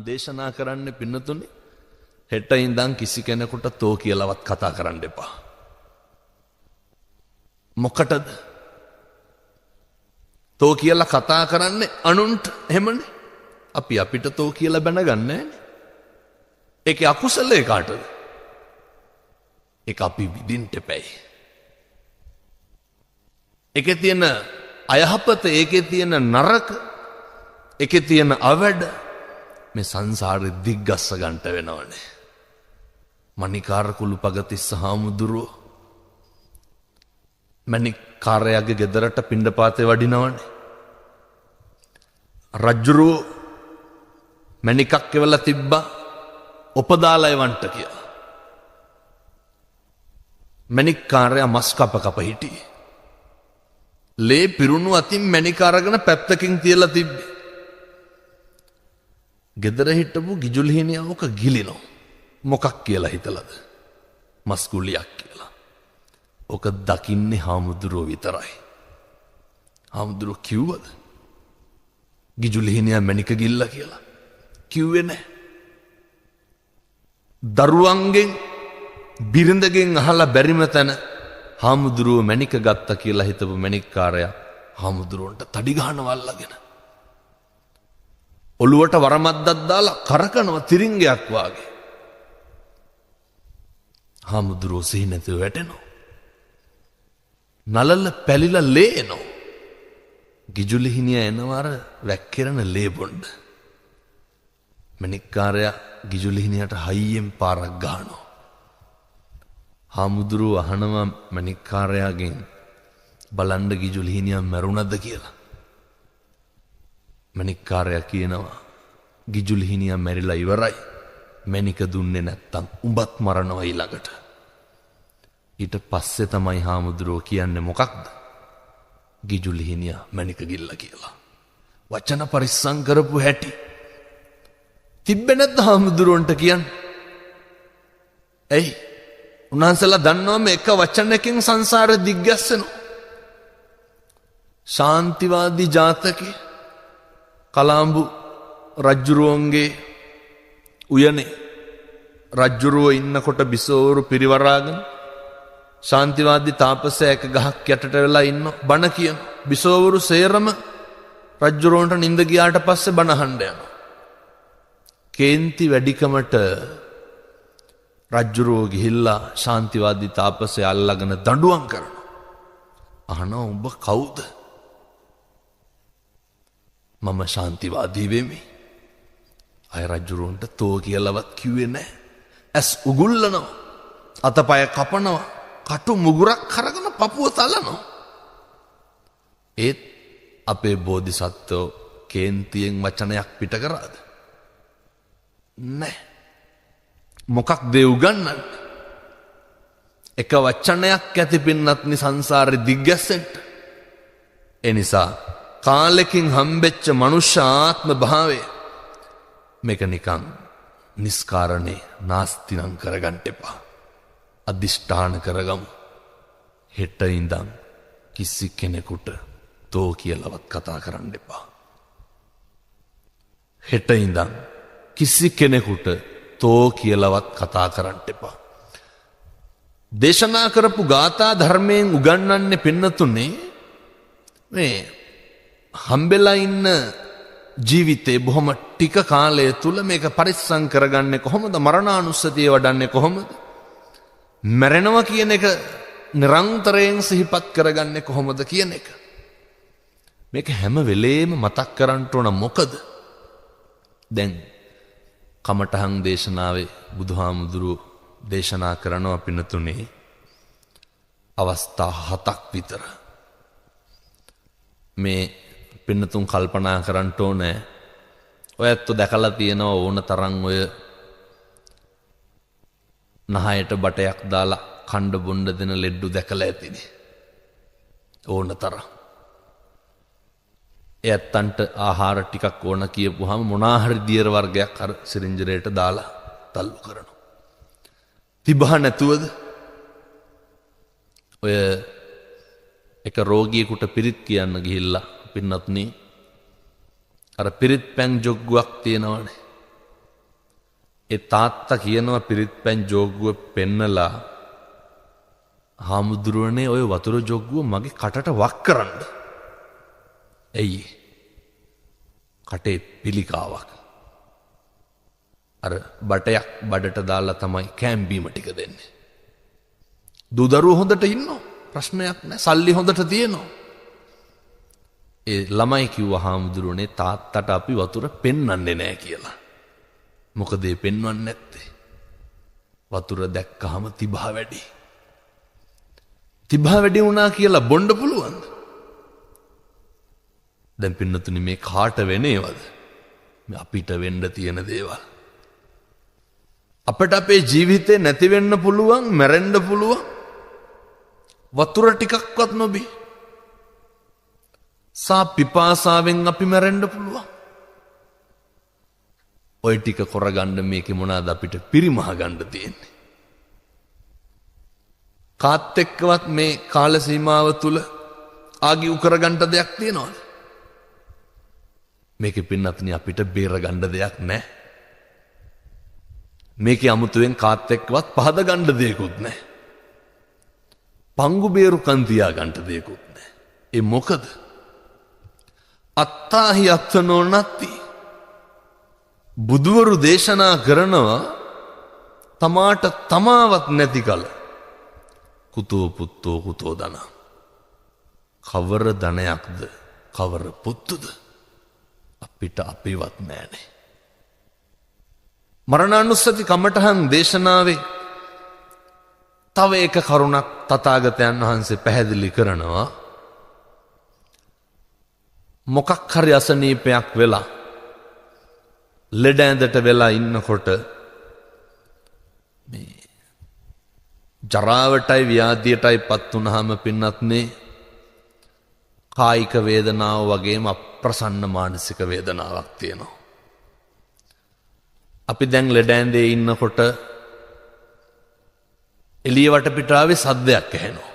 දේශනා කරන්න පින්නතුනි හෙට ඉඳන් කිසි කෙනෙකුට තෝ කියලාවත් කතා කරන්න එපා. මොකටද? තෝ කියලා කතා කරන්නේ අනුන්ට එහෙමනේ. අපි අපිට තෝ කියලා බැනගන්නේ නෑනේ. ඒකේ අකුසලේ කාටද? ඒක අපි විඳින්න එපැයි. ඒකේ තියෙන අයහපත, ඒකේ තියෙන නරක, ඒකේ තියෙන අවැඩ මේ සංසාරෙ දිග්ගස්ස ගන්නට වෙනවනේ. මණිකාර කුළුපගතිස්ස හාමුදුරුවෝ මණිකාරයාගේ ගෙදරට පිණ්ඩපාතේ වඩිනවනේ. රජුරෝ මණිකක් එවලා තිබ්බා උපදාලා එවන්ට කියලා. මණිකාරයා මස් කප හිටියේ. ලේ පිරුණු අතින් මණික අරගෙන පැත්තකින් තියලා තිබ්බේ. ගෙදර හිටපු ගිජුලිහිනියා ඔක ගිලිනෝ. මොකක් කියලා හිතලද? මස් කුලියක් කියලා. ඔක දකින්නේ හාමුදුරුවෝ විතරයි. හාමුදුරුවෝ කිව්වද ගිජුලිහිනියා මණික ගිල්ලා කියලා? කිව්වේ නැහැ. දරුවන්ගෙන් බිරිඳගෙන් අහලා බැරිම තැන හාමුදුරුවෝ මණික ගත්තා කියලා හිතපු මණික්කාරයා හාමුදුරුවන්ට තඩි ගහනවා අල්ලගෙන. ඔළුවට වරමද්දක් දාලා කරකනවා තිරින්ගයක් වාගේ. හාමුදුරුවෝ සිහි නැතිව වැටෙනවා. නලල පැලිලා ලේ එනවා. ගිජුලිහිනියා එනවා අර වැක්කිරන ලේ බොන්න. මණික්කාරයා ගිජුලිහිනියට හයියෙන් පාරක් ගහනවා. හාමුදුරුවෝ අහනවා මණික්කාරයාගෙන් බලන්න ගිජුලිහිනියා මැරුණද කියලා. මණික්කාරයා කියනවා ගිජුලිහිනියා මැරිලා ඉවරයි. මණික දුන්නේ නැත්තම් උඹත් මරනවා ඊළඟට. ඊට පස්සේ තමයි හාමුදුරුවෝ කියන්නේ මොකක්ද? ගිජුලිහිනියා මණික ගිල්ලා කියලා. වචන පරිස්සම් කරපු හැටි තිබ්බේ නැද්ද හාමුදුරුවන්ට කියන්නේ? ඇයි? උන්වහන්සේලා දන්නවා මේ එක වචනකින් සංසාරෙ දිග්ගැස්සෙනවා. ශාන්තිවාදී ජාතකේ කලාඹු රජ්ජුරුවන්ගේ උයනේ රජ්ජුරුව ඉන්නකොට බිසෝවරු පිරිවරාගෙන ශාන්තිවාදී තාපසයා එක ගහක් යටට වෙලා ඉන්න බණ කියන බිසෝවරු සේරම රජ්ජුරුවන්ට නිින්ද ගියාට පස්සේ බණ අහන්න යනවා. කේන්ති වැඩිකමට රජ්ජුරුව ගිහිල්ලා ශාන්තිවාදී තාපසයා අල්ලගෙන දඬුවම් කරනවා. අහනවා උඹ කවුද? මම ශාන්තිවාදී වෙමි. අය රජ්ජුරුවන්ට තෝ කියලාවත් කිව්වේ නැහැ. ඇස් උගුල්ලනවා, අතපය කපනවා, කටු මුගුරක් කරගෙන පපුව තලනවා. ඒත් අපේ බෝධිසත්වෝ කේන්තියෙන් වචනයක් පිට කරාද? නැහැ. මොකක්ද ඒ උගන්වන්නේ? එක වචනයක් ඇති පින්නත්නි සංසාරේ දිග්ගැස්සෙන්න. ඒ නිසා කාලෙකින් හම්බෙච්ච මනුෂ්‍ය ආත්ම භාවය මේක නිකන් නිස්කාරණේ නාස්තිනම් කරගන්න එපා. අදිෂ්ඨාන කරගමු. හෙට ඉඳන් කිසි කෙනෙකුට තෝ කියලාවත් කතා කරන්න එපා. හෙට ඉඳන් කිසි කෙනෙකුට තෝ කියලාවත් කතා කරන්න එපා. දේශනා කරපු ගාථා ධර්මයෙන් උගන්වන්නේ පින්නතුනේ මේ හම්බෙලා ඉන්න ජීවිතේ බොහොම ටික කාලය තුල මේක පරිස්සම් කරගන්නේ කොහොමද? මරණානුස්සතිය වඩන්නේ කොහොමද? මැරෙනවා කියන එක නිරන්තරයෙන් සිහිපත් කරගන්නේ කොහොමද කියන එක. මේක හැම වෙලේම මතක් කරන්න ඕන. මොකද දැන් කමඨහං දේශනාවේ බුදුහාමුදුරුවෝ දේශනා කරනවා පින්නතුනේ අවස්ථා 7ක් විතර. මේ පින්නතුන් කල්පනා කරන්න ඕනේ. ඔය ඇත්ත දැකලා තියෙනවා ඕන තරම් ඔය නහයට බටයක් දාලා කණ්ඩ බොණ්ඩ දෙන ලෙඩ්ඩු දැකලා ඇතිනේ. ඕන තරම්. ඇත්තන්ට ආහාර ටිකක් ඕන කියපුවාම මොනවා හරි දියර වර්ගයක් අර සිරින්ජරේට දාලා තල්ලු කරනවා. තිබහ නැතුවද? ඔය එක රෝගියෙකුට පිරිත් කියන්න ගිහිල්ලා පින්නත්නි අර පිරිත් පැන් ජොග්ගුවක් තියෙනවනේ. ඒ තාත්තා කියනවා පිරිත් පැන් ජෝග්ගුව පෙන්නලා හාමුදුරුවනේ ඔය වතුර ජොග්ගුව මගේ කටට වක් කරන්න. ඇයි? කටේ පිළිකාවක්. අර බටයක් බඩට දාලා තමයි කෑම්බීම ටික දෙන්නේ. දූදරුවෝ හොඳට ඉන්නවා. ප්‍රශ්නයක් නැහැ. සල්ලි හොඳට තියෙනවා. ඒ ළමයි කිව්වා හාමුදුරුවනේ තාත්තට අපි වතුර පෙන්වන්නේ නැහැ කියලා. මොකද ඒ පෙන්වන්නේ නැත්තේ? වතුර දැක්කහම තිබහ වැඩි. තිබහ වැඩි වුණා කියලා බොන්න පුළුවන්ද? දැන් පින්නතුනි මේ කාට වෙනේවද? මේ අපිට වෙන්න තියෙන දේවල්. අපිට අපේ ජීවිතේ නැති වෙන්න පුළුවන්, මැරෙන්න පුළුවන්. වතුර ටිකක්වත් නොබී. සා පිපාසාවෙන් අපි මැරෙන්න පුළුවන්. ඔය ටික කරගන්න මේකේ මොනවාද අපිට පිරිමහ ගන්න තියෙන්නේ? කාත් එක්කවත් මේ කාල සීමාව තුල ආගි උකරගන්න දෙයක් තියනවද? මේකේ පින්නත්නි අපිට බේරගන්න දෙයක් නැහැ. මේකේ අමුතුවෙන් කාත් එක්කවත් පහද ගන්න දෙයක්වත් නැහැ. පංගු බේරුකන් තියා ගන්න දෙයක්වත් නැහැ. ඒ මොකද? අත්තාහි අත්තනෝ නැති. බුදුවරු දේශනා කරනවා තමාට තමාවත් නැති කල කුතෝ පුත්තෝ කුතෝ ධන. කවර ධනයක්ද කවර පුත්තුද අපිට අපේවත් නෑනේ. මරණානුස්සති කමඨහන් දේශනාවේ තව එක කරුණක් තථාගතයන් වහන්සේ පැහැදිලි කරනවා. මොකක් හරි අසනීපයක් වෙලා ලෙඩ ඇඳට වෙලා ඉන්නකොට මේ ජරාවටයි ව්‍යාධියටයි පත් වුණාම පින්නත්නේ කායික වේදනාව වගේම අප්‍රසන්න මානසික වේදනාවක් තියෙනවා. අපි දැන් ලෙඩ ඇඳේ ඉන්නකොට එළිය වටපිටාවේ සද්දයක් ඇහෙනවා.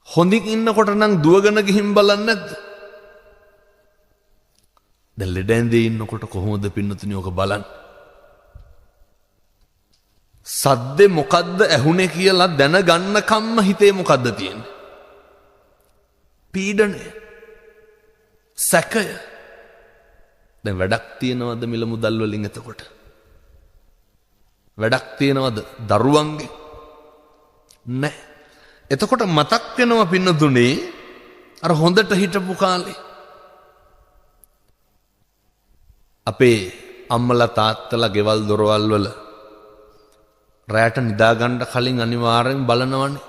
හොඳින් ඉන්නකොට නම් දුවගෙන ගිහින් බලන්නේ නැද්ද? දැන් ලෙඩ ඇඳේ ඉන්නකොට කොහොමද පින්නතුනි ඔක බලන්නේ? සද්දේ මොකද්ද ඇහුනේ කියලා දැනගන්නකම්ම හිතේ මොකද්ද තියෙන්නේ? පීඩනය, සැකය. දැන් වැඩක් තියනවද මිල මුදල් වලින් එතකොට? වැඩක් තියනවද දරුවන්ගේ? නැහැ. එතකොට මතක් වෙනවා පින්නතුනේ අර හොඳට හිටපු කාලේ. අපේ අම්මලා තාත්තලා ගෙවල් දොරවල් වල රැයට නිදාගන්න කලින් අනිවාර්යෙන් බලනවනේ.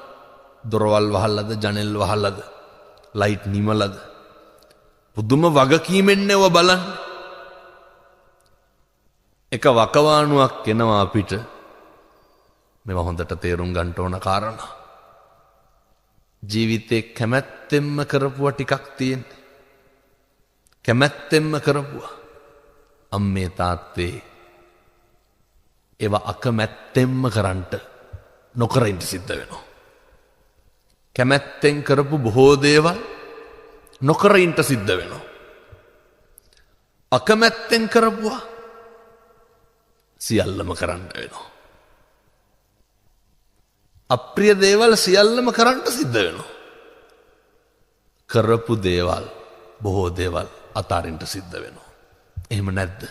දොරවල් වහලාද, ජනෙල් වහලාද, ලයිට් නිමලාද? පුදුම වගකීමෙන් නෙව බලන්න. එක වකවානුවක් එනවා අපිට. මේවා හොඳට තේරුම් ගන්න ඕන කාරණා. ජීවිතේ කැමැත්තෙන්ම කරපුවා ටිකක් තියෙන්නේ. කැමැත්තෙන්ම කරපුවා. අම්මේ තාත්තේ ඒවා අකමැත්තෙන්ම කරන්ට නොකර ඉඳ සිද්ධ වෙනවා. කැමැත්තෙන් කරපු බොහෝ දේවල් නොකර ඉඳ සිද්ධ වෙනවා. අකමැත්තෙන් කරපුවා සියල්ලම කරන්න වෙනවා. අප්‍රිය දේවල් සියල්ලම කරන්න සිද්ධ වෙනවා. කරපු දේවල් බොහෝ දේවල් අතාරින්න සිද්ධ වෙනවා. එහෙම නැද්ද?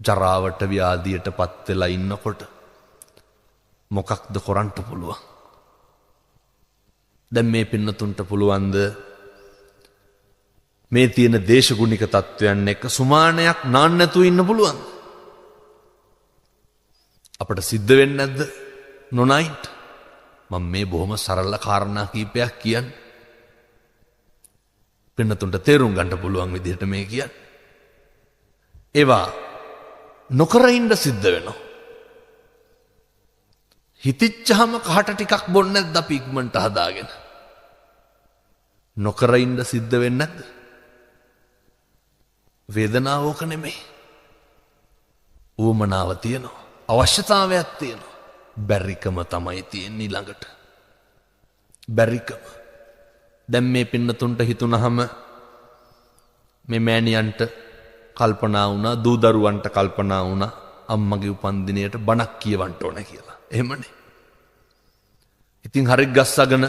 ජරාවට ව්‍යාධියට පත් වෙලා ඉන්නකොට මොකක්ද කරන්න පුළුවන්? දැන් මේ පින්නතුන්ට පුළුවන්ද මේ තියෙන දේශගුණික තත්වයන් එක්ක සුමානයක් නාන්න නැතුව ඉන්න පුළුවන්? අපට සිද්ධ වෙන්නේ නැද්ද නොනයිට්? මම මේ බොහොම සරල කාරණා කීපයක් කියන්නේ. පින්නතුන්ට තේරුම් ගන්න පුළුවන් විදිහට මේ කියන්නේ. ඒවා නොකර ඉන්න සිද්ධ වෙනවා. හිතිච්චහම කහට ටිකක් බොන්නේ නැද්ද අපි ඉක්මනට හදාගෙන? නොකර ඉන්න සිද්ධ වෙන්නේ නැද්ද? වේදනාව ඕක නෙමෙයි. ඌමනාව තියෙනවා. අවශ්‍යතාවයක් තියෙනවා. බැරිකම තමයි තියෙන්නේ ළඟට. බැරිකම. දැන් මේ පින්නතුන්ට හිතුනහම මේ මෑණියන්ට කල්පනා වුණා, දූ දරුවන්ට කල්පනා වුණා අම්මගේ උපන්දිනයට බණක් කියවන්න ඕන කියලා. එහෙමනේ. ඉතින් හරි ගස්සගෙන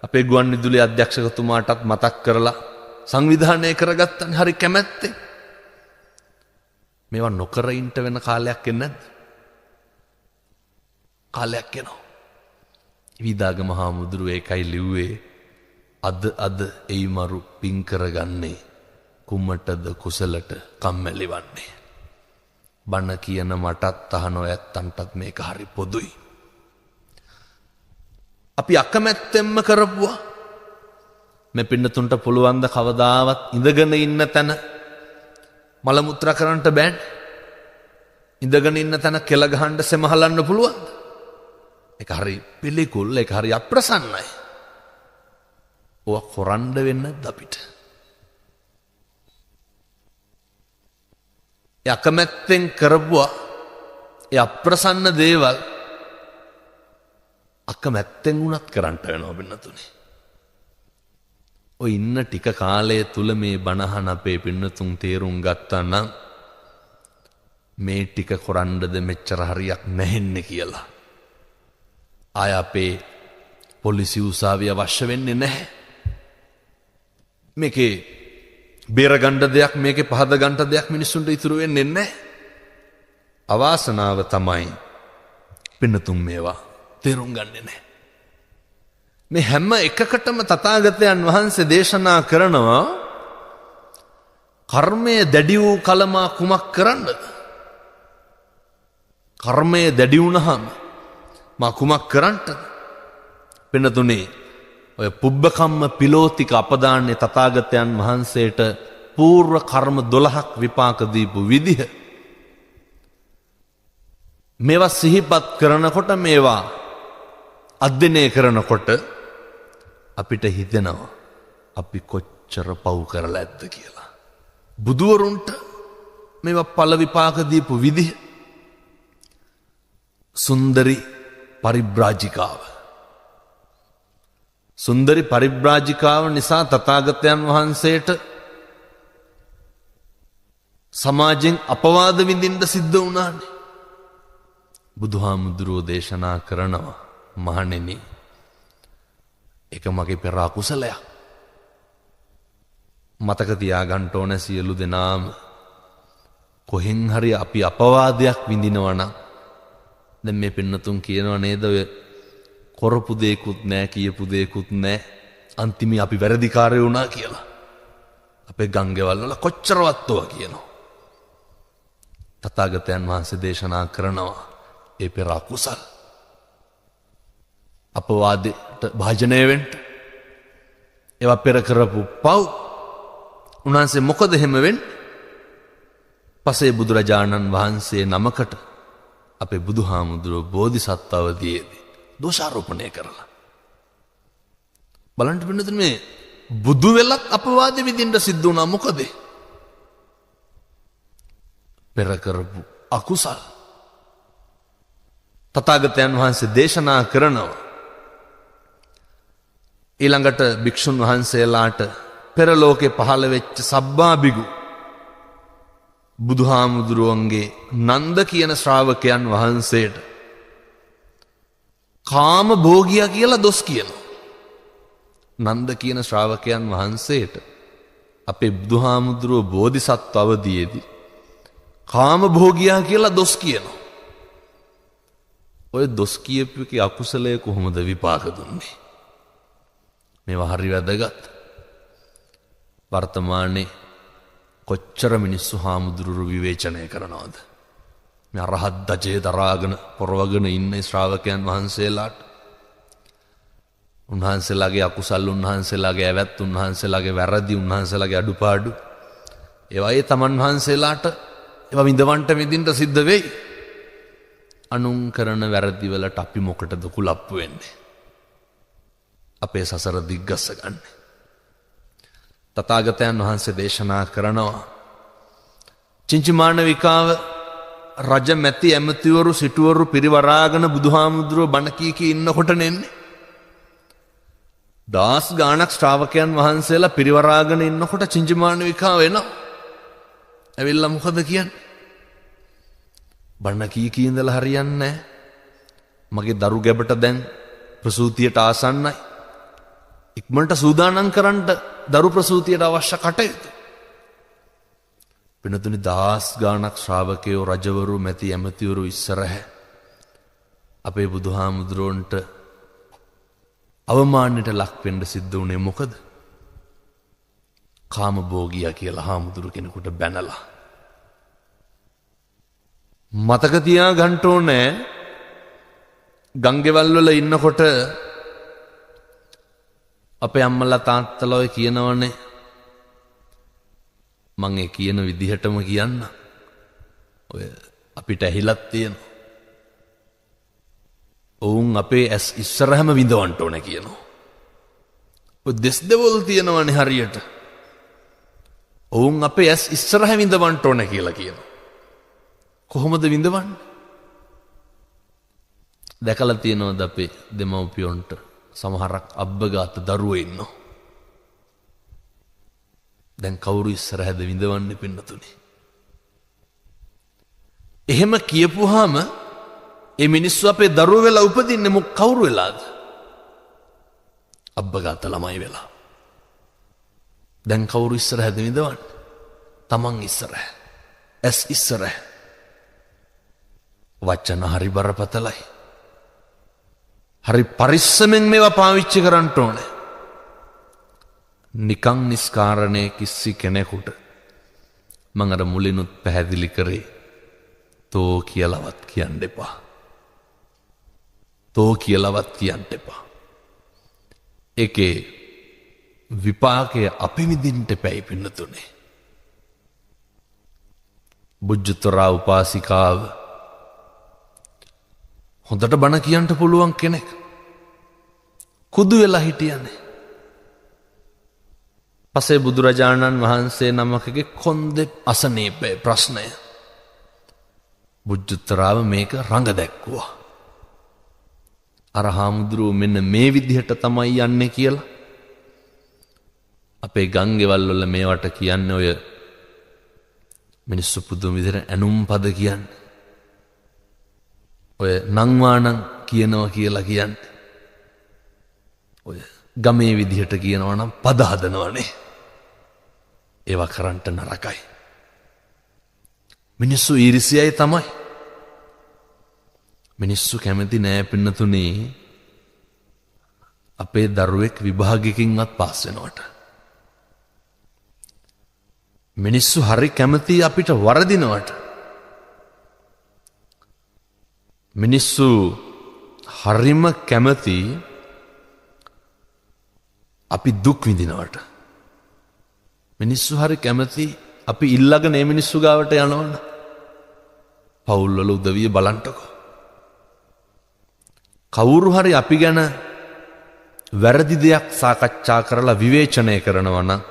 අපේ ගුවන් විදුලි අධ්‍යක්ෂකතුමාටත් මතක් කරලා සංවිධානය කරගත්තන් හරි කැමැත්තෙන්. මේවා නොකර ඉන්න වෙන කාලයක් එන්නේ නැද්ද? කාලයක් එනවා. විදාගම හාමුදුරුවෝ ඒකයි ලිව්වේ අද එයි මරු පින් කරගන්නේ කුමටද කුසලට කම්මැලි වන්නේ. බණ කියන මටත් අහන ඔයත්තන්ටත් මේක හරි පොදුයි. අපි අකමැත්තෙන්ම කරපුවා මේ පින්නතුන්ට පුළුවන් ද කවදාවත් ඉඳගෙන ඉන්න තැන මල මුත්‍රා කරන්නට බෑනේ. ඉඳගෙන ඉන්න තැන කෙල ගහන්න සෙමහලන්න පුළුවන්ද? ඒක හරි පිළිකුල්, ඒක හරි අප්‍රසන්නයි. ඔය කොරන්න වෙන්නද අපිට? යකමැත්තෙන් කරපුවා ඒ අප්‍රසන්න දේවල් අකමැත්තෙන් වුණත් කරන්නට වෙනවා පින්නතුනේ. ඔය ඉන්න ටික කාලය තුල මේ බණහන අපේ පින්නතුන් තේරුම් ගත්තා නම් මේ ටික කොරන්නද මෙච්චර හරියක් නැහෙන්නේ කියලා. ආය අපේ පොලිසි උසාවිය අවශ්‍ය වෙන්නේ නැහැ. මේකේ බේරගන්න දෙයක්, මේකේ පහද ගන්න දෙයක් මිනිස්සුන්ට ඉතුරු වෙන්නේ නැහැ. අවාසනාව තමයි පින්නතුන් මේවා තේරුම් ගන්නේ නැහැ. මේ හැම එකකටම තථාගතයන් වහන්සේ දේශනා කරනවා කර්මය දැඩි වූ කලමා කුමක් කරන්නද? කර්මය දැඩි වුණාම මා කුමක් කරන්නද? පින්නතුනේ ඔය පුබ්බකම්ම පිලෝතික අපදාන්නේ තථාගතයන් වහන්සේට పూర్ව කර්ම 12ක් විපාක දීපු විදිහ. මේවා සිහිපත් කරනකොට, මේවා අධ්‍යයනය කරනකොට අපිට හිතෙනවා අපි කොච්චර පව් කරලා ඇද්ද කියලා. බුදුවරුන්ට මේවා ඵල විපාක දීපු විදිහ. සුන්දරි පරිබ්‍රාජිකාව. සුන්දරි පරිබ්‍රාජිකාව නිසා තථාගතයන් වහන්සේට සමාජයෙන් අපවාද විඳින්න සිද්ධ වුණානේ. බුදුහාමුදුරුවෝ දේශනා කරනවා, මහණෙනි, ඒක මගේ පෙර අකුසලයක්. මතක තියාගන්න ඕන සියලු දෙනාම කොහෙන් හරි අපි අපවාදයක් විඳිනවා නම්, දැන් මේ පින්නතුන් කියනවා නේද, ඔය කරපු දෙයක්වත් නැහැ, කියපු දෙයක්වත් නැහැ, අන්තිමේ අපි වැරදිකාරයෝ වුණා කියලා. අපේ ගංගෙවල් වල කොච්චරවත්ව කියනවා. තථාගතයන් වහන්සේ දේශනා කරනවා ඒ පෙර අකුසල් අපවාදයට භාජනය වෙන්න, ඒවා පෙර කරපු පව්. උන්වහන්සේ මොකද එහෙම වෙන්නේ? පසේ බුදුරජාණන් වහන්සේ නමකට අපේ බුදුහාමුදුරුවෝ බෝධිසත්ව අවදීයේදී දෝෂාරෝපණය කරලා. බලන්න පින්නතුනේ, මේ බුදු වෙලත් අපවාද විඳින්න සිද්ධ වුණා. මොකද? පෙර කරපු අකුසල්. තථාගතයන් වහන්සේ දේශනා කරනවා ඊළඟට භික්ෂුන් වහන්සේලාට පෙර ලෝකේ පහළ වෙච්ච සබ්බාබිගු බුදුහාමුදුරුවන්ගේ නන්ද කියන ශ්‍රාවකයන් වහන්සේට කාම භෝගියා කියලා දොස් කියනවා. නන්ද කියන ශ්‍රාවකයන් වහන්සේට අපේ බුදුහාමුදුරුවෝ බෝධිසත්ව අවදීයේදී කාම භෝගියා කියලා දොස් කියනවා. ඔය දොස් කියපු එකේ අකුසලයේ කොහොමද විපාක දුන්නේ? මේවා හරි වැදගත්. වර්තමානයේ කොච්චර මිනිස්සු හාමුදුරුවෝ විවේචනය කරනවද? මේ අරහත් දජේ දරාගෙන පොරවගෙන ඉන්න ශ්‍රාවකයන් වහන්සේලාට, උන්වහන්සේලාගේ අකුසල්, උන්වහන්සේලාගේ ඇවැත්, උන්වහන්සේලාගේ වැරදි, උන්වහන්සේලාගේ අඩුපාඩු, ඒවා ඒ තමන් වහන්සේලාට ඒවා විඳවන්න විඳින්න සිද්ධ වෙයි. අනුන් කරන වැරදි වලට අපි මොකටද කුලප්පු වෙන්නේ? අපේ සසර දිග්ගස්ස ගන්න. තථාගතයන් වහන්සේ දේශනා කරනවා චින්චමානවිකාව රජ මැති ඇමතිවරු සිටුවරු පිරිවරාගෙන බුදුහාමුදුරුවෝ බණ කී ඉන්නකොට නෙන්නේ. දාස් ගාණක් ශ්‍රාවකයන් වහන්සේලා පිරිවරාගෙන ඉන්නකොට චින්චමානවිකාව එනවා. ඇවිල්ලා මොකද කියන්නේ? බණ කී ඉඳලා හරියන්නේ නැහැ. මගේ දරු ගැබට දැන් ප්‍රසූතියට ආසන්නයි. ඉක්මනට සූදානම් කරන්න දරු ප්‍රසූතියට අවශ්‍ය කටයුතු. වෙනතුනි දහස් ගාණක් ශ්‍රාවකයෝ රජවරු මැති ඇමතිවරු ඉස්සරහ අපේ බුදුහාමුදුරුවන්ට අවමානයට ලක් වෙන්න සිද්ධ වුණේ මොකද? කාමභෝගියා කියලා හාමුදුරු කෙනෙකුට බැනලා. මතක තියා ගන්න ඕනේ ගංගෙවල් වල ඉන්නකොට අපේ අම්මලා තාත්තලා ඔය කියනවනේ, මම ඒ කියන විදිහටම කියන්න. ඔය අපිට ඇහිලක් තියෙනවා. ඔවුන් අපේ ඇස් ඉස්සරහම විඳවන්න ඕනේ කියනවා. ඔය දෙස් දෙවොල් තියෙනවනේ හරියට. ඔවුන් අපේ ඇස් ඉස්සරහ විඳවන්න ඕනේ කියලා කියනවා. කොහොමද විඳවන්නේ? දැකලා තියෙනවද අපේ දෙමව්පියොන්ට සමහරක් අබ්බගාත දරුවෝ ඉන්නවා. දැන් කවුරු ඉස්සරහද විඳවන්නේ පින්නතුනේ? එහෙම කියපුවාම ඒ මිනිස්සු අපේ දරුවෝ වෙලා උපදින්නේ මොක කවුරු වෙලාද? අබ්බගාත ළමයි වෙලා. දැන් කවුරු ඉස්සරහද විඳවන්නේ? තමන් ඉස්සරහ. ඇස් ඉස්සරහ. වචන හරි බරපතලයි. හරි පරිස්සමෙන් මේවා පාවිච්චි කරන්න ඕනේ. නිකං නිස්කාරණය කිසි කෙනෙකුට මං අර මුලිනුත් පැහැදිලි කරේ තෝ කියලවත් කියන්න එපා. තෝ කියලවත් කියන්න එපා. ඒකේ විපාකය අපි විඳින්ට පැයි පින්නතුනේ. බුද්ධතරා උපාසිකාව හොඳට බණ කියන්ට පුළුවන් කෙනෙක් කුදු වෙලා හිටියනේ. පසේ බුදුරජාණන් වහන්සේ නමකගේ කොන්දෙ අසනීපේ ප්‍රශ්නය. බුද්ධතරාව මේක රඟ දැක්වුවා. අර හාමුදුරුව මෙන්න මේ විදිහට තමයි යන්නේ කියලා. අපේ ගංගෙවල් වල මේවට කියන්නේ ඔය මිනිස්සු පුදුම විදිහට ඇනුම් පද කියන්නේ. ඔය නංවානං කියනවා කියලා කියන්නේ. ඔය ගමේ විදිහට කියනවා නම් පද හදනවනේ. ඒවා කරන්ට නරකයි. මිනිස්සු ඊරිසියයි තමයි. මිනිස්සු කැමති නෑ පින්නතුනේ අපේ දරුවෙක් විභාගයකින්වත් පාස් වෙනවට. මිනිස්සු හරි කැමති අපිට වරදිනවට. මිනිස්සු හරිම කැමති අපි දුක් විඳිනවට. මිනිස්සු හරි කැමති අපි ඉල්ලගෙන මේ මිනිස්සු ගාවට යනවන. පවුල් වල උදවිය බලන්ටකෝ. කවුරු හරි අපි ගැන වැරදි දෙයක් සාකච්ඡා කරලා විවේචනය කරනවා නම්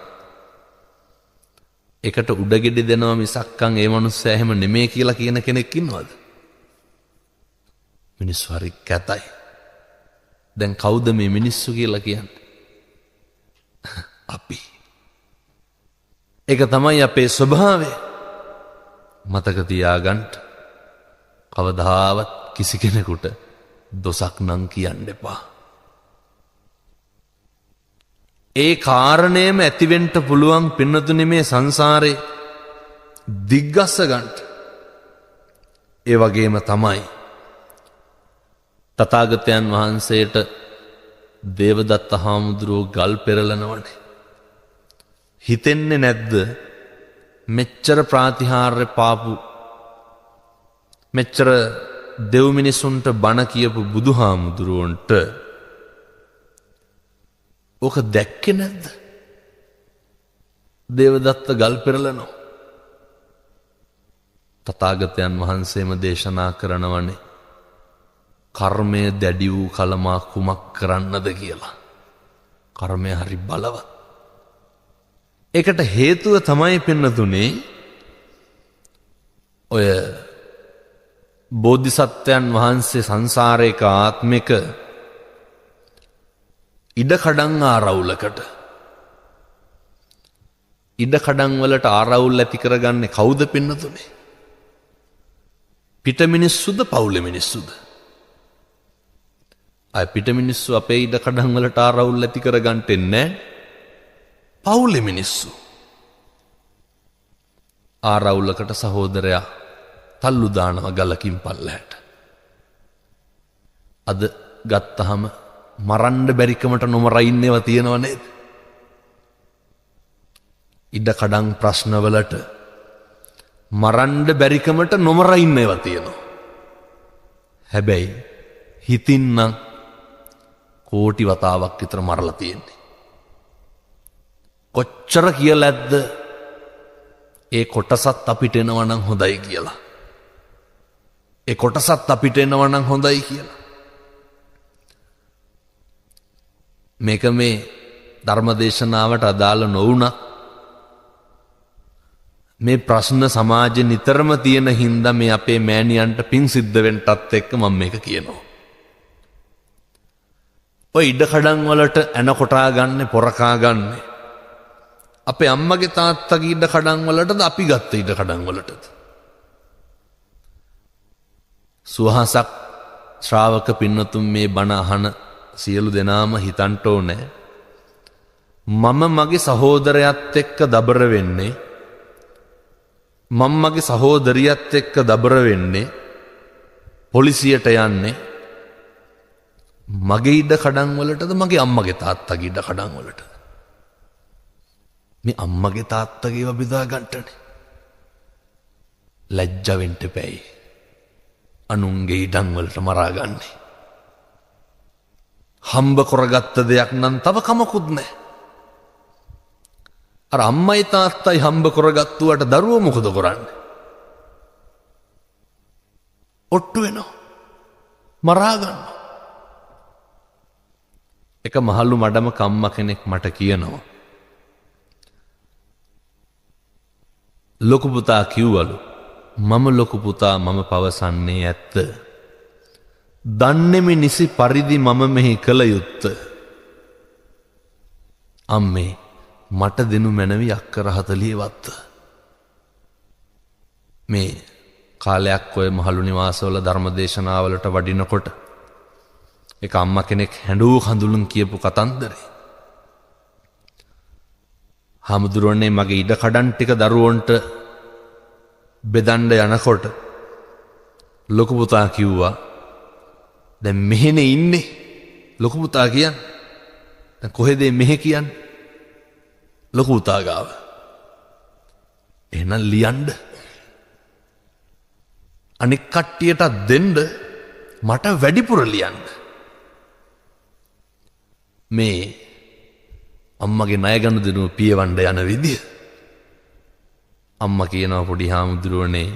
එකට උඩගෙඩි දෙනවා මිසක්කන් ඒ මනුස්සයා එහෙම නෙමෙයි කියලා කියන කෙනෙක් ඉන්නවද? මිනිස්සු හරි කැතයි. දැන් කවුද මේ මිනිස්සු කියලා කියන්නේ? අපි. ඒක තමයි අපේ ස්වභාවය. මතක තියාගන්න කවදාවත් කිසි කෙනෙකුට දොසක් නම් කියන්න එපා. ඒ කාරණේම ඇතිවෙන්න පුළුවන් පින්නතුනේ මේ සංසාරේ දිග්ගස්ස ගන්නට. ඒ වගේම තමයි තථාගතයන් වහන්සේට දේවදත්ත හාමුදුරුවෝ ගල් පෙරලනවනේ. හිතෙන්නේ නැද්ද මෙච්චර ප්‍රාතිහාර්ය පාපු මෙච්චර දෙව් මිනිසුන්ට බණ කියපු බුදුහාමුදුරුවන්ට ඕක දැක්කේ නැද්ද? දේවදත්ත ගල් පෙරලනවා. තථාගතයන් වහන්සේම දේශනා කරනවනේ කර්මය දැඩි වූ කලමා කුමක් කරන්නද කියලා. කර්මය හරි බලවත්. ඒකට හේතුව තමයි පින්නතුනේ ඔය බෝධිසත්වයන් වහන්සේ සංසාරයක ආත්මික ඉඩකඩම් ආරවුලකට ඉඩ කඩන් වලට ආරවුල් ඇති කරගන්නේ කවුද පින්නතුනේ? පිට මිනිස්සුද පවුල මිනිස්සුද? අය පිට මිනිස්සු අපේ ඉඩ කඩන් වලට ආරවුල් ඇති කරගන්නට එන්නේ පවුල මිනිස්සු. ආරවුලකට සහෝදරයා තල්ලු දානවා ගලකින් පල්ලහැට. අද ගත්තහම මරන්න බැරිකමට නොමර ඉන්නේවා තියෙනව නේද? ඉඩ කඩන් ප්‍රශ්නවලට මරන්න බැරිකමට නොමර ඉන්නේවා තියෙනවා. හැබැයි හිතින්නම් කෝටි වතාවක් විතර මරලා තියෙන්නේ. කොච්චර කියලා ඇද්ද ඒ කොටසත් අපිට එනවා නම් හොඳයි කියලා. ඒ කොටසත් අපිට එනවා නම් හොඳයි කියලා. මේක මේ ධර්මදේශනාවට අදාළ නොවුණා. මේ ප්‍රශ්න සමාජෙ නිතරම තියෙන හින්දා මේ අපේ මෑණියන්ට පිං සිද්ධ වෙන්නටත් එක්ක මම මේක කියනවා. ඔය ඉඩ කඩන් වලට ඇන කොටා ගන්න පොරකා ගන්න අපේ අම්මගේ තාත්තගේ ඉඩ කඩන් වලටද අපි ගත්ත ඉඩ කඩන් වලටද? සුවහසක් ශ්‍රාවක පින්නතුන් මේ බණ අහන සියලු දෙනාම හිතන්ට ඕනේ මම මගේ සහෝදරයත් එක්ක දබර වෙන්නේ, මම මගේ සහෝදරියත් එක්ක දබර වෙන්නේ, පොලිසියට යන්නේ මගේ ඉඩ කඩන් වලටද මගේ අම්මගේ තාත්තගේ ඉඩ කඩන් වලටද? මේ අම්මගේ තාත්තගේව බෙදා ගන්නටනේ. ලැජ්ජ වෙන්න එපැයි. අනුන්ගේ ඉඩම් වලට මරා ගන්නේ. හම්බ කරගත්ත දෙයක් නම් තව කමකුත් නැහැ. අර අම්මයි තාත්තයි හම්බ කරගත්තුවට දරුවෝ මොකද කරන්නේ? ඔට්ටු වෙනවා. මරා ගන්නවා. එක මහලු මඩම කම්ම කෙනෙක් මට කියනවා, ලොකු පුතා කිව්වලු, මම ලොකු පුතා මම පවසන්නේ ඇත්ත. දන්නේමි නිසි පරිදි මම මෙහි කළ යුත්ත. අම්මේ මට දෙනු මැනවි අක්කර 40 වත්ත. මේ කාලයක් ඔය මහලු නිවාසවල ධර්මදේශනාවලට වඩිනකොට එක අම්මා කෙනෙක් හැඬු කඳුළුන් කියපු කතන්දරේ. හාමුදුරුවනේ මගේ ඉඩ කඩන් ටික දරුවන්ට බෙදන්න යනකොට ලොකු පුතා කිව්වා, දැන් මෙහෙනේ ඉන්නේ ලොකු පුතා කියන්නේ. දැන් කොහෙද මෙහෙ කියන්නේ? ලොකු පුතා ගාව. එහෙනම් ලියන්න. අනික් කට්ටියට දෙන්න, මට වැඩිපුර ලියන්න. මේ අම්මගේ ණය ගනුදෙනුව පියවන්න යන විදිය. අම්මා කියනවා පොඩි හාමුදුරුවනේ,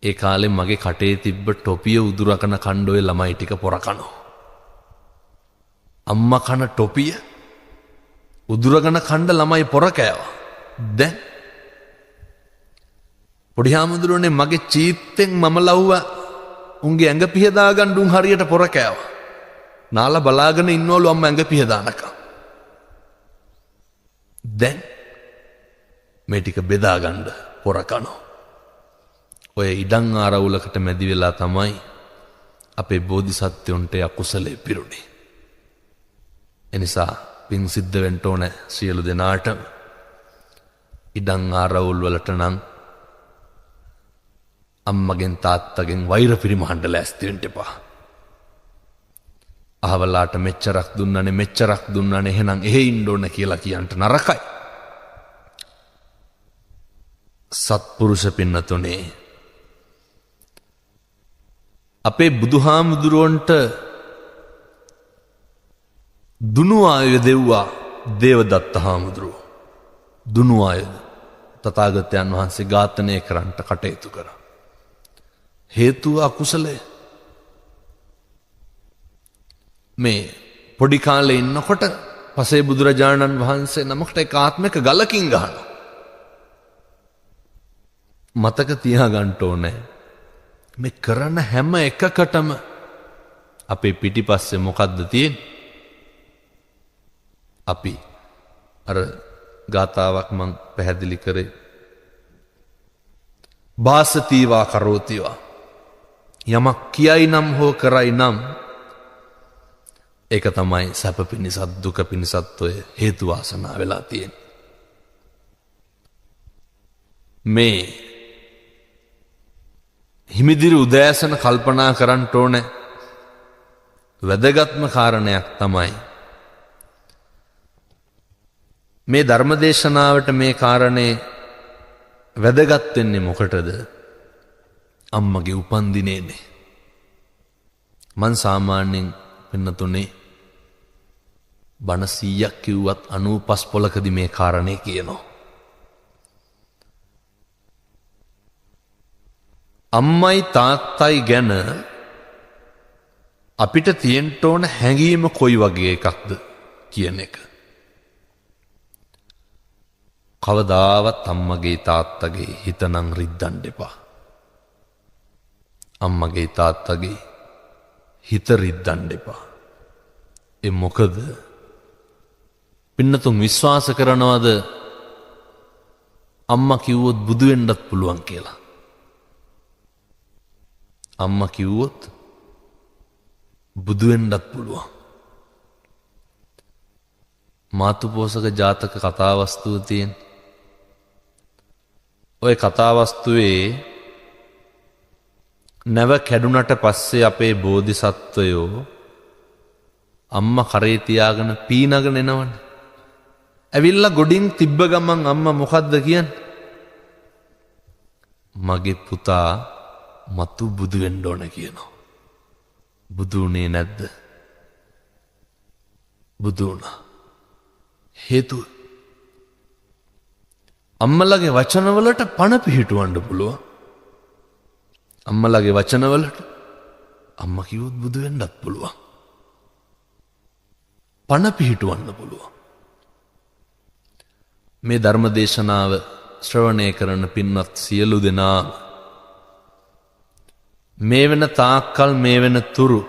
ඒ කාලේ මගේ කටේ තිබ්බ ටොපිය උදුරකන කණ්ඩෝය ළමයි ටික පොර කනවා. අම්මා කන ටොපිය උදුරගෙන කණ්ඩ ළමයි පොර කෑවා. දැන් පොඩි හාමුදුරුවනේ මගේ චීත්තෙන් මම ලව්වා උන්ගේ ඇඟ පිහදා ගන්න උන් හරියට පොර කෑවා. නාලා බලාගෙන ඉන්නවලු අම්මා ඇඟ පිහදානකම්. දැන් මේ ටික බෙදා ගන්න පොර කනවා. ඔය ඉඩම් ආරවුලකට මැදි වෙලා තමයි අපේ බෝධිසත්වයන්ට අකුසලේ පිරුණේ. එනිසා පින් සිද්ධ වෙන්න ඕන සියලු දෙනාට. ඉඩම් ආරවුල් වලට නම් අම්මගෙන් තාත්තගෙන් වෛර පිරිමහන්න ලෑස්ති වෙන්න එපා. අහවලාට මෙච්චරක් දුන්නනේ එහෙනම් එහෙ ඉන්න ඕන කියලා කියන්ට නරකයි. සත්පුරුෂ පින්නතුනේ, අපේ බුදුහාමුදුරුවන්ට දුනු ආයුධ දෙව්වා දේවදත්ත හාමුදුරුව. දුනු ආයුධ තථාගතයන් වහන්සේ ඝාතනය කරන්නට කටයුතු කරා. හේතුව අකුසලය. මේ පොඩි කාලේ ඉන්නකොට පසේ බුදුරජාණන් වහන්සේ නමකට එක ආත්මයක ගලකින් ගහනවා. මතක තියාගන්න ඕනේ මේ කරන හැම එකකටම අපේ පිටිපස්සේ මොකද්ද තියෙන්නේ? අපි අර ගාතාවක් මං පැහැදිලි කරේ. භාසතීවා කරෝතිවා. යමක් කියයි නම් හෝ කරයි නම් ඒක තමයි සැප පිණිසත් දුක පිණිසත් ඔය හේතු වාසනා වෙලා තියෙන්නේ. මේ හිමිදිරි උදෑසන කල්පනා කරන්න ඕනේ වැදගත්ම කාරණයක් තමයි මේ ධර්මදේශනාවට මේ කාරණේ වැදගත් වෙන්නේ මොකටද? අම්මගේ උපන්දිනේනේ. මං සාමාන්‍යයෙන් පින්නතුනේ බණ 100ක් කිව්වත් 95 පොලකදී මේ කාරණේ කියනවා. අම්මයි තාත්තයි ගැන අපිට තියෙන්න ඕන හැඟීම කොයි වගේ එකක්ද කියන එක. කවදාවත් අම්මගේ තාත්තගේ හිත නම් රිද්දන්න එපා. අම්මගේ තාත්තගේ හිත රිද්දන්න එපා. ඒ මොකද පින්නතුන් විශ්වාස කරනවද අම්මා කිව්වොත් බුදු වෙන්නත් පුළුවන් කියලා? අම්මා කිව්වොත් බුදු වෙන්නත් පුළුවන්. මාතුපෝසක ජාතක කතාවස්තුව තියෙන. ඔය කතාවස්තුවේ නැව කැඩුනට පස්සේ අපේ බෝධිසත්වයෝ අම්මා කරේ තියාගෙන පීනගෙන එනවනේ. ඇවිල්ලා ගොඩින් තිබ්බ ගමන් අම්මා මොකද්ද කියන්නේ? මගේ පුතා මතු බුදු වෙන්න ඕන කියනවා. බුදු උනේ නැද්ද? බුදු වුණා. හේතුව අම්මලගේ වචනවලට පණ පිහිටවන්න පුළුවන්. අම්මලගේ වචනවලට අම්මා කිව්වොත් බුදු වෙන්නත් පුළුවන්. පණ පිහිටවන්න පුළුවන්. මේ ධර්ම දේශනාව ශ්‍රවණය කරන පින්වත් සියලු දෙනා මේ වෙන තාක්කල් මේ වෙන තුරු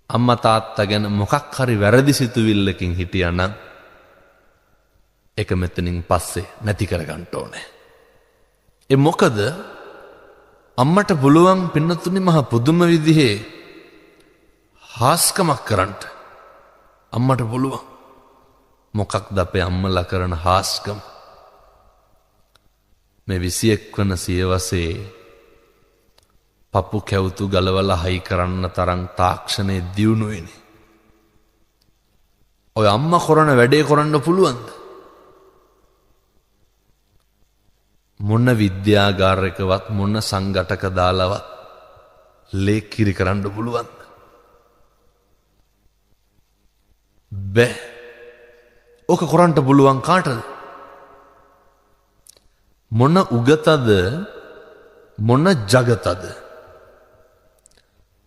අම්මා තාත්තා ගැන මොකක් හරි වැරදි සිතුවිල්ලකින් හිටියානම් ඒක මෙතනින් පස්සේ නැති කරගන්න ඕනේ. ඒ මොකද අම්මට පුළුවන් පින්නතුනි මහ පුදුම විදිහේ හාස්කමක් කරන්න. අම්මට පුළුවන්. මොකක්ද අපේ අම්මලා කරන හාස්කම? මේ 21 වන සියවසේ පපු කැවුතු ගලවලා හයි කරන්න තරම් තාක්ෂණයේ දියුණු වෙන්නේ. ඔය අම්මා කරන වැඩේ කරන්න පුළුවන්ද? මොන විද්‍යාගාරයකවත් මොන සංඝටක දාලවත් ලේ කිරි කරන්න පුළුවන්ද? බෑ. ඕක කරන්න පුළුවන් කාටද? මොන උගතද මොන జగතද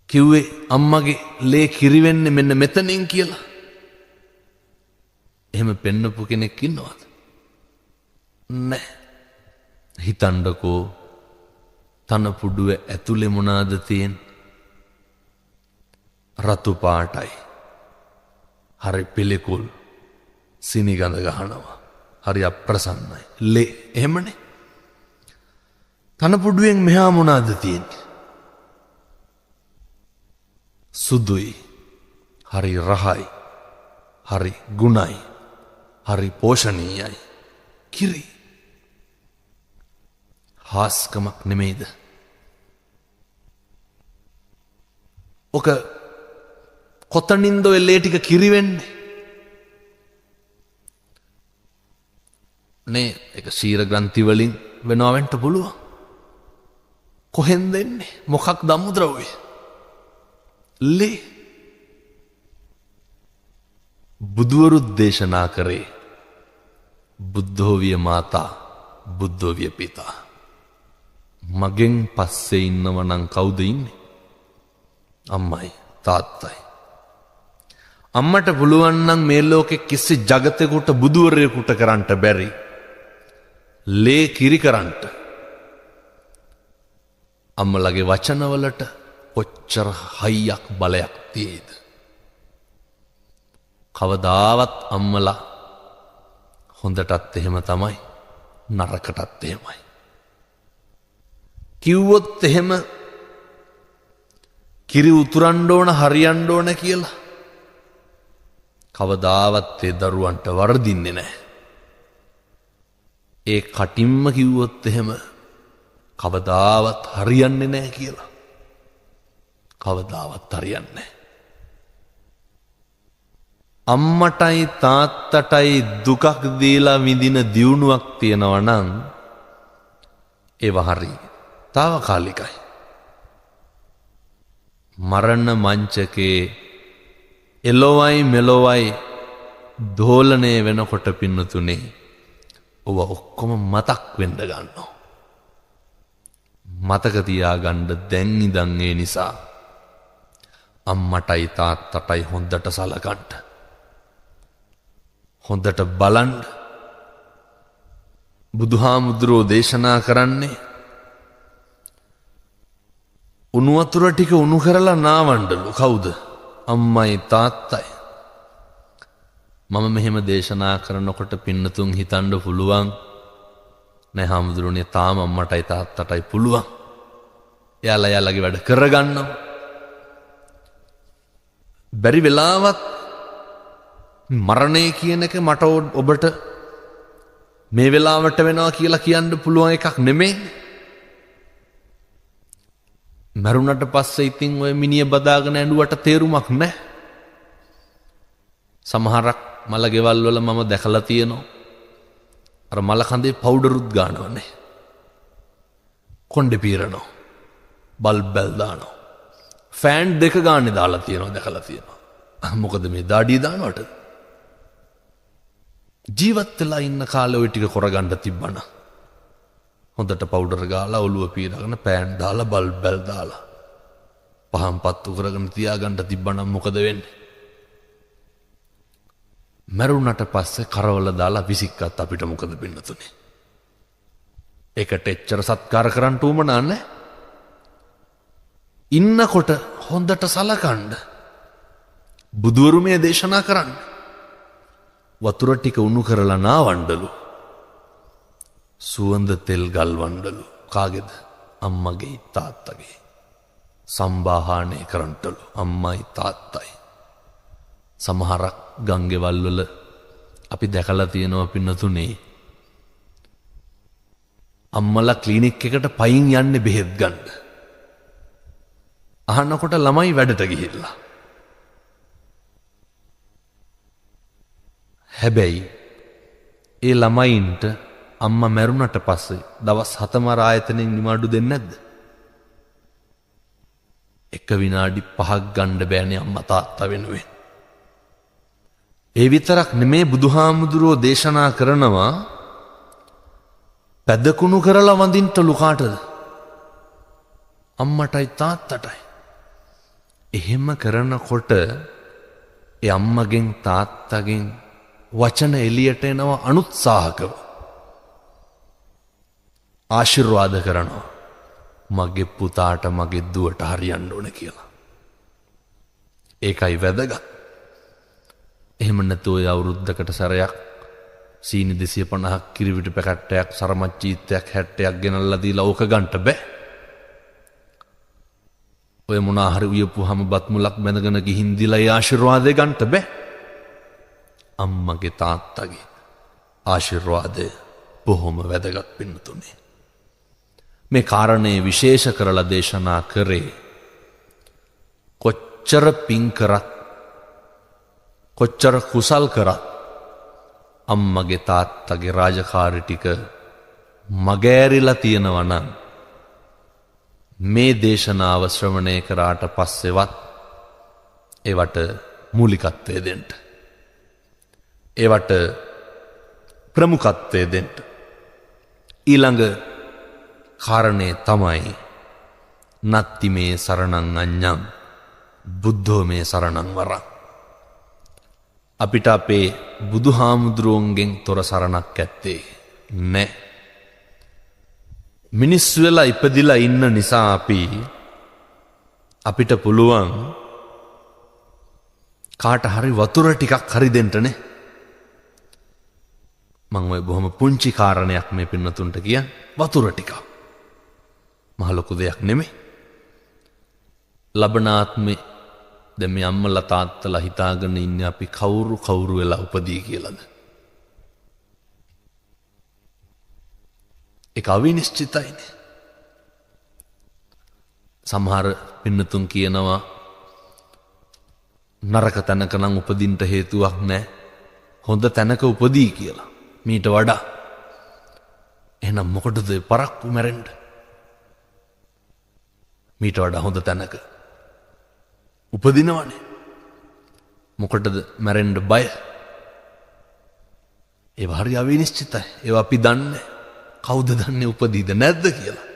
කිව්වේ අම්මගේ ලේ කිරි වෙන්නේ මෙන්න මෙතනින් කියලා? එහෙම පෙන්නපු කෙනෙක් ඉන්නවද? නැහැ. හිතන්නකෝ තනපුඩුව ඇතුලේ මොනවාද තියෙන්නේ? රතු පාටයි. හරි පිළිකුල්. සිනිගඳ ගහනවා. හරි අප්‍රසන්නයි. ලේ එහෙමනේ. තනපුඩුවෙන් මෙහා මොනවාද තියෙන්නේ? සුදුයි. හරි රහයි. හරි ගුණයි. හරි පෝෂණීයයි. කිරි. හාස්කමක් නෙමෙයිද? ඔක කොතනින්ද ඔය ලේ ටික කිරි වෙන්නේ? නේ ඒක ශීර ග්‍රන්ථි වලින් වෙනවා වෙන්න පුළුවන්. කොහෙන්ද එන්නේ? මොකක්ද අමුද්‍රව්‍ය? ලේ. බුදුවරු දේශනා කරේ බුද්ධෝවිය මාතා බුද්ධෝවිය පිතා. මගෙන් පස්සේ ඉන්නව නම් කවුද ඉන්නේ? අම්මයි තාත්තයි. අම්මට පුළුවන් නම් මේ ලෝකෙ කිසි జగතෙකුට බුදුවරයෙකුට කරන්න බැරි ලේ කිරි කරන්න. අම්මලගේ වචනවලට කොච්චර හයියක් බලයක් තියෙයිද? කවදාවත් අම්මලා හොඳටත් එහෙම තමයි නරකටත් එහෙමයි. කිව්වොත් එහෙම කිරි උතුරන්න ඕන හරියන්න ඕන කියලා කවදාවත් ඒ දරුවන්ට වරදින්නේ නැහැ. ඒ කටින්ම කිව්වොත් එහෙම කවදාවත් හරියන්නේ නැහැ කියලා. කවදාවත් හරියන්නේ නැහැ. අම්මටයි තාත්තටයි දුකක් දීලා විඳින දියුණුවක් තියෙනවා නම් ඒව හරි తాවකාලිකයි. මරණ මංචකේ එලොවයි මෙලොවයි දෝලණය වෙනකොට පින්නතුනේ ඔව ඔක්කොම මතක් වෙන්න ගන්නවා. මතක තියාගන්න දැන් ඉඳන් ඒ නිසා අම්මටයි තාත්තටයි හොඳට සලකන්න. හොඳට බලන්න. බුදුහාමුදුරෝ දේශනා කරන්නේ උණු වතුර ටික උණු කරලා නාවණ්ඩලු. කවුද? අම්මයි තාත්තයි. මම මෙහෙම දේශනා කරනකොට පින්නතුන් හිතන්න පුළුවන් නෑ හාමුදුරනේ තාම අම්මටයි තාත්තටයි පුළුවන්. එයාලා යාළගේ වැඩ කරගන්නවා. බැරි වෙලාවත් මරණය කියන එක මට ඔබට මේ වෙලාවට වෙනවා කියලා කියන්න පුළුවන් එකක් නෙමෙයි. මරුණට පස්සේ ඉතින් ඔය මිනිය බදාගෙන ඇඬුවට තේරුමක් නැහැ. සමහරක් මල ගෙවල් වල මම දැකලා තියෙනවා. අර මල කඳේ පවුඩරුත් ගන්නවනේ. කොණ්ඩේ පීරනවා. බල්බ් බැල් දානවා. ෆෑන් දෙක ගානේ දාලා තියෙනවා දැකලා තියෙනවා. මොකද මේ දාඩිය දානවට ජීවත් වෙලා ඉන්න කාලේ ওই ටික කරගන්න තිබ්බනම් හොඳට පවුඩර් ගාලා ඔළුව පීරගෙන පෑන් දාලා බල්බ් බැල් දාලා පහන් පත්තු කරගෙන තියාගන්න තිබ්බනම් මොකද වෙන්නේ? මරුණට පස්සේ කරවල දාලා විසික්කත් අපිට මොකද පින්නතුනේ? ඒකට එච්චර සත්කාර කරන්න උවමනා නැහැ. ඉන්නකොට හොඳට සලකන්න. බුදුවරු මේ දේශනා කරන්න. වතුර ටික උණු කරලා නාවණ්ඩලු. සුවඳ තෙල් ගල්වණ්ඩලු. කාගේද? අම්මගේ තාත්තගේ. සම්බාහානය කරන්ටලු අම්මයි තාත්තයි. සමහරක් ගංගෙවල් වල අපි දැකලා තියෙනවා පින්නතුනේ අම්මලා ක්ලිනික් එකට පයින් යන්නේ බෙහෙත් ගන්න. අහනකොට ළමයි වැඩට ගිහිල්ලා. හැබැයි ඒ ළමයින්ට අම්මා මැරුණට පස්සේ දවස් 7මාර ආයතනෙන් නිමාඩු දෙන්නේ නැද්ද? එක විනාඩි 5ක් ගන්න බෑනේ අම්මා තාත්තා වෙනුවෙන්. ඒ විතරක් නෙමේ බුදුහාමුදුරෝ දේශනා කරනවා පැදකුණු කරලා වඳින්නලු කාටද? අම්මටයි තාත්තටයි. එහෙම කරනකොට ඒ අම්මගෙන් තාත්තගෙන් වචන එළියට එනවා අනුත්සාහකව. ආශිර්වාද කරනවා. මගේ පුතාට මගේ දුවට හරියන්න ඕන කියලා. ඒකයි වැදගත්. එහෙම නැතු ඔය අවුරුද්දකට සැරයක් සීනි 250ක් කිරිවිට පැකට්ටයක් සරමච්චීත්තයක් 60ක් ගෙනල්ලා දීලා ඕක ගන්නට බෑ. ඔය මොනා හරි උයපුවාම බත් මුලක් බැඳගෙන ගිහින් දීලා ඒ ආශිර්වාදය ගන්නට බෑ. අම්මගේ තාත්තගේ ආශිර්වාදය බොහොම වැදගත් පින්නතුනේ. මේ කාරණේ විශේෂ කරලා දේශනා කරේ කොච්චර පින් කරත් කොච්චර කුසල් කරත් අම්මගේ තාත්තගේ රාජකාරි ටික මගෑරිලා තියෙනවා නම් මේ දේශනාව ශ්‍රවණය කරාට පස්සෙවත් ඒවට මූලිකත්වය දෙන්න. ඒවට ප්‍රමුඛත්වය දෙන්න. ඊළඟ කාරණේ තමයි නත්ති මේ සරණං අඤ්ඤං බුද්ධෝ මේ සරණං වරං. අපිට අපේ බුදුහාමුදුරුවන්ගෙන් තොර සරණක් ඇත්තේ නැහැ. මිනිස්සු වෙලා ඉපදිලා ඉන්න නිසා අපිට පුළුවන් කාට හරි වතුර ටිකක් හරි දෙන්නනේ. මං ඔය බොහොම පුංචි කාරණයක් මේ පින්නතුන්ට කියන් වතුර ටිකක්. මහ ලොකු දෙයක් නෙමෙයි. ලබනාත්මේ දැන් මේ අම්මලා තාත්තලා හිතාගෙන ඉන්නේ අපි කවුරු වෙලා උපදී කියලාද? ඒක අවිනිශ්චිතයිනේ. සමහර පින්නතුන් කියනවා නරක තැනක නම් උපදින්න හේතුවක් නැහැ. හොඳ තැනක උපදී කියලා. මීට වඩා. එහෙනම් මොකටද පරක්කු මැරෙන්න? මීට වඩා හොඳ තැනක උපදිනවනේ. මොකටද මැරෙන්න බය? ඒවා හරි අවිනිශ්චිතයි. ඒවා අපි දන්නේ. කවුද දන්නේ උපදීද නැද්ද කියලා?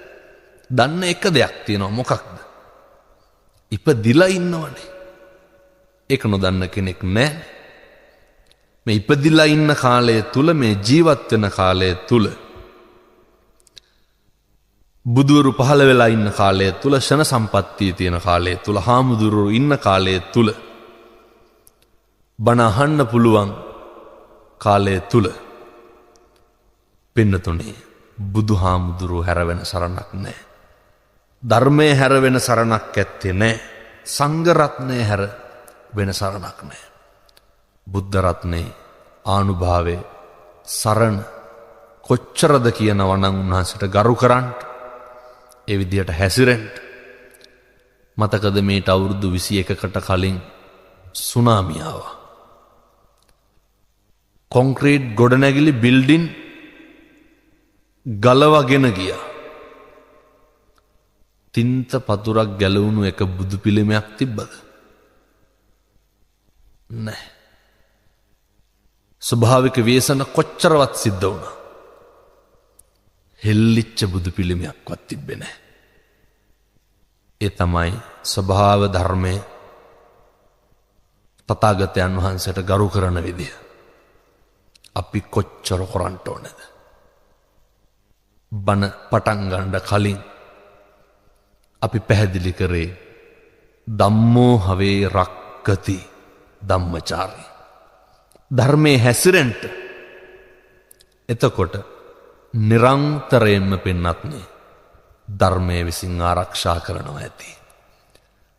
දන්න එක දෙයක් තියෙනවා. මොකක්ද? ඉපදිලා ඉන්නවනේ. ඒක නොදන්න කෙනෙක් නැහැ. මේ ඉපදිලා ඉන්න කාලය තුල මේ ජීවත් වෙන කාලය තුල බුදුවරු පහළ වෙලා ඉන්න කාලය තුල ෂණ සම්පත්තිය තියෙන කාලය තුල හාමුදුරුවෝ ඉන්න කාලය තුල බණ අහන්න පුළුවන් කාලය තුල පින්නතුනේ බුදුහාමුදුරුවෝ හැර වෙන සරණක් නැහැ. ධර්මයේ හැර වෙන සරණක් ඇත්තේ නැහැ. සංඝ රත්නයේ හැර වෙන සරණක් නැහැ. බුද්ධ රත්නේ ආනුභාවේ සරණ කොච්චරද කියනවා නම් උන්වහන්සේට ගරු කරන්න, ඒ විදියට හැසිරෙන්න. මතකද මේට අවුරුදු 21කට කලින් සුනාමි ආවා. කොන්ක්‍රීට් ගොඩනැගිලි බිල්ඩින් ගලවගෙන ගියා. තින්ත පතුරක් ගැලවුණු එක බුදු පිළිමයක් තිබ්බද? නැහැ. ස්වභාවික ව්‍යසන කොච්චරවත් සිද්ධ වුණා. හෙල්ලිච්ච බුදු පිළිමයක්වත් තිබ්බේ නැහැ. ඒ තමයි ස්වභාව ධර්මයේ තථාගතයන් වහන්සේට ගරු කරන විදිය. අපි කොච්චර කරන්න ඕනද? බණ පටන් ගන්න කලින් අපි පැහැදිලි කරේ ධම්මෝ හවේ රක්කති ධම්මචාරී. ධර්මයේ හැසිරෙන්න. එතකොට නිරන්තරයෙන්ම පින්නත්නේ ධර්මයේ විසින් ආරක්ෂා කරනවා ඇති.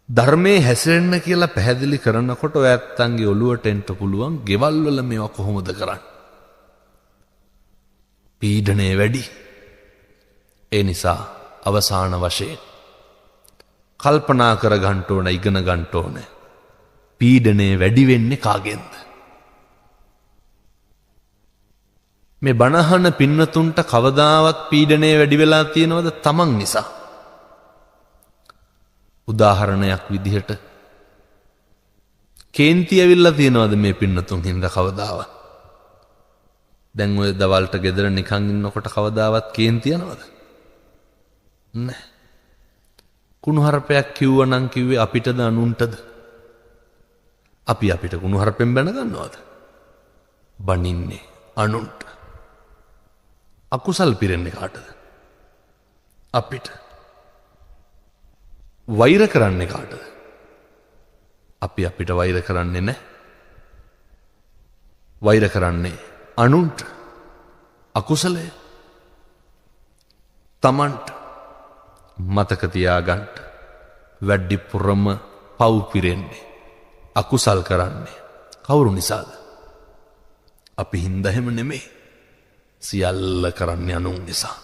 ධර්මයේ හැසිරෙන්න කියලා පැහැදිලි කරනකොට ඔය ඇත්තන්ගේ ඔළුවට එන්න පුළුවන් ගෙවල් වල මේවා කොහොමද කරන්නේ? පීඩණය වැඩි. ඒ නිසා අවසාන වශයෙන් කල්පනා කර ගන්න ඕන, ඉගෙන ගන්න ඕන. පීඩණය වැඩි වෙන්නේ කාගෙන්ද? මේ බණහන පින්නතුන්ට කවදාවත් පීඩණය වැඩි වෙලා තියෙනවද? තමන් නිසා. උදාහරණයක් විදිහට කේන්ති ඇවිල්ලා තියෙනවද මේ පින්නතුන් හින්දා කවදාවත්? දැන් ඔය දවල්ට ගෙදර නිකන් ඉන්නකොට කවදාවත් කේන්ති යනවද? නැහැ. කුණුහරුපයක් කිව්වනම් කිව්වේ අපිටද අනුන්ටද? අපි අපිට කුණුහරුපෙන් බැන ගන්නවද? බනින්නේ අනුන්ට. අකුසල් පිරෙන්නේ කාටද? අපිට. වෛර කරන්නේ කාටද? අපි අපිට වෛර කරන්නේ නැහැ. වෛර කරන්නේ අනුන්ට. අකුසලය තමන්ට. මතක තියාගන්න. වැඩිපුරම පව් පිරෙන්නේ, අකුසල් කරන්නේ කවුරු නිසාද? අපි හින්දා එහෙම නෙමෙයි. සියල්ල කරන්නේ අනුන් නිසා.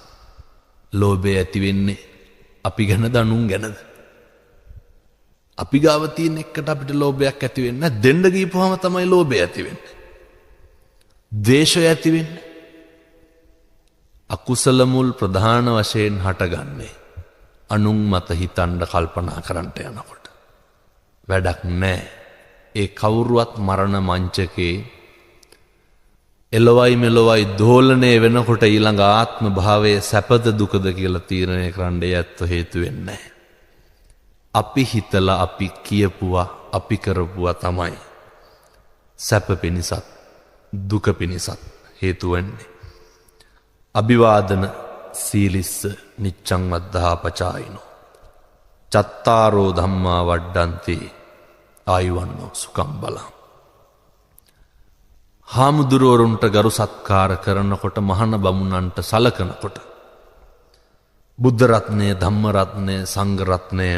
ලෝභය ඇති වෙන්නේ අපි ගැනද අනුන් ගැනද? අපි ගාව තියෙන එකට අපිට ලෝභයක් ඇති වෙන්නේ නැහැ. දෙන්න ගියපුවාම තමයි ලෝභය ඇති වෙන්නේ. ද්වේෂය ඇති වෙන්නේ. අකුසල මුල් ප්‍රධාන වශයෙන් හටගන්නේ අනුන් මත හිතන්න කල්පනා කරන්නට යනකොට. වැඩක් නැහැ. ඒ කවුරුවත් මරණ මංචකේ එළවයි මෙලොවයි දෝලණය වෙනකොට ඊළඟ ආත්ම භාවයේ සැපද දුකද කියලා තීරණය කරන්න ඇත්ත හේතු වෙන්නේ නැහැ. අපි හිතලා අපි කියපුවා අපි කරපුවා තමයි සැප පිණිසත් දුක පිණිසත් හේතු වෙන්නේ. අභිවාදන සීලිස්ස නිච්ඡං වද්ධා පචායිනෝ චත්තාරෝ ධම්මා වඩ්ඩන්ති ආයුවන්නෝ සුඛං බලං. හාමුදුරුවරුන්ට ගරු සත්කාර කරනකොට මහන බමුණන්ට සලකනකොට බුද්ධ රත්නය ධම්ම රත්නය සංඝ රත්නය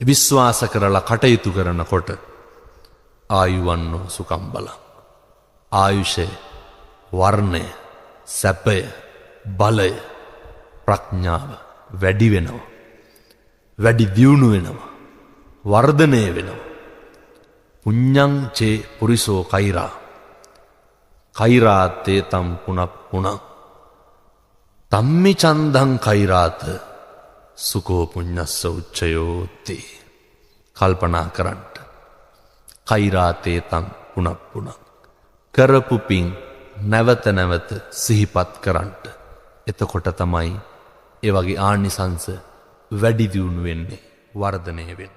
විශ්වාස කරලා කටයුතු කරනකොට ආයුවන්නෝ සුකම් බලං ආයුෂය වර්ණය සැපය බලය ප්‍රඥාව වැඩි වෙනවා වැඩි දියුණු වෙනවා වර්ධනය වෙනවා පුඤ්ඤං චේ පුරිසෝ කෛරා කෛරාතේ තම් පුනප්පුනං තම්මි චන්දං කෛරාත සුකෝ පුඤ්ඤස්ස උච්චයෝති කල්පනා කරන්ට කෛරාතේ තම් පුනප්පුනං කරපු පින් නැවත නැවත සිහිපත් කරන්ට එතකොට තමයි ඒ වගේ ආනිසංස වැඩි දියුණු වෙන්නේ වර්ධනය වෙන්නේ